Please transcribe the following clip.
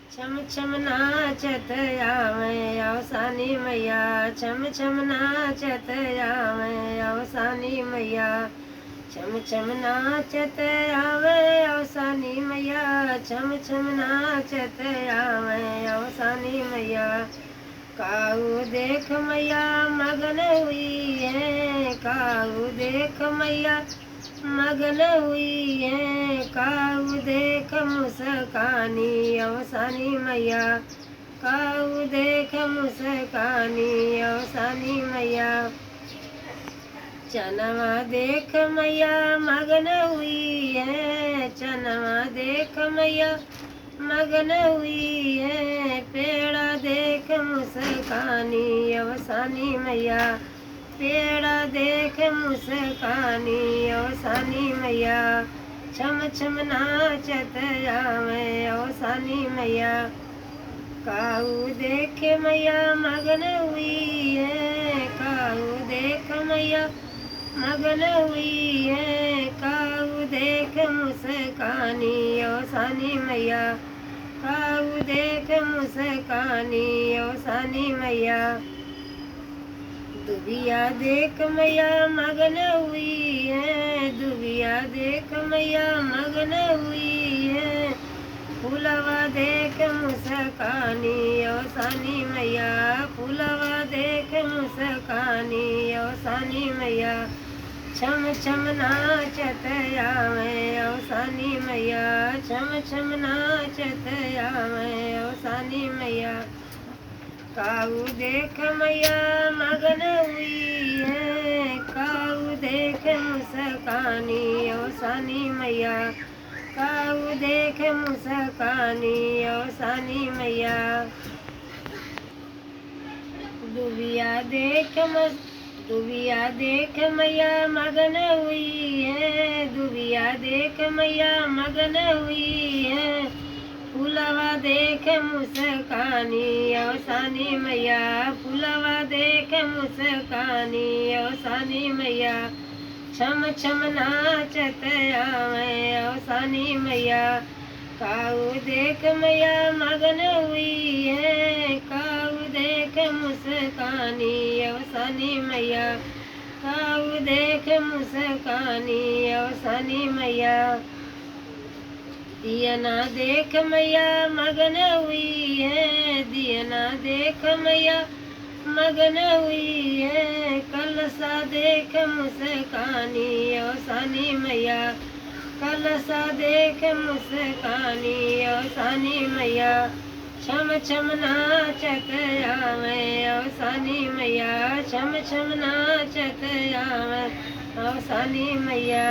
छम छम नाचत आवे अवसानी मैया, छम छम नाचत आवे अवसानी मैया, छम छम नाचत आवे अवसानी मैया, छम छम नाचत आवे अवसानी मैया। काऊ देख मैया मगन हुई है, काऊ देख मैया मगन हुई है, काऊ देख मुस्कानी अवसानी मैया, काऊ देख मुस्कानी अवसानी मैया। चनवा देख मैया मगन हुई है, चनवा देख मैया मगन हुई है, पेड़ा देख मुस्कानी अवसानी मैया, पेड़ा देख मुस्कानी अवसानी मैया। छम छम नाचत आवे अवसानी मैया, काऊ देख मैया मगन हुई है, काऊ देख मैया मगन हुई है, काऊ देख मुस्कानी अवसानी मैया, काऊ देख मुस्कानी अवसानी मैया। दुबिया देख मैया मगन हुई है, दुबिया देख मैया मगन हुई है, फूलवा देख मुस्कानी अवसानी मैया, फूलवा देख मुस्कानी अवसानी मैया। छम छम नाचत आवे अवसानी मैया, छम छम नाचत आवे अवसानी मैया। काऊ देख मैया मगन हुई है, काऊ देख मुस्कानी अवसानी मैया, काऊ देख मुस्कानी अवसानी मैया। दुबिया देख दुबिया देख मैया मगन हुई है, दुबिया देख मैया मगन हुई है, फूलवा देख मुस्कानी अवसानी मैया, फूलवा देख मुस्कानी अवसानी मैया। छम छम नाचत आवे अवसानी मैया, काऊ देख मैया मगन हुई है, काऊ देख मुस्कानी अवसानी मैया, काऊ देख मुस्कानी अवसानी मैया। दियना देख मैया मगन हुई है, दियना देख मैया मगन हुई है, कलसा देख मुस्कानी अवसानी मैया, कलसा देख मुस्कानी अवसानी मैया। छम छम नाचत आवे अवसानी मैया, छम छम नाचत आवे अवसानी मैया।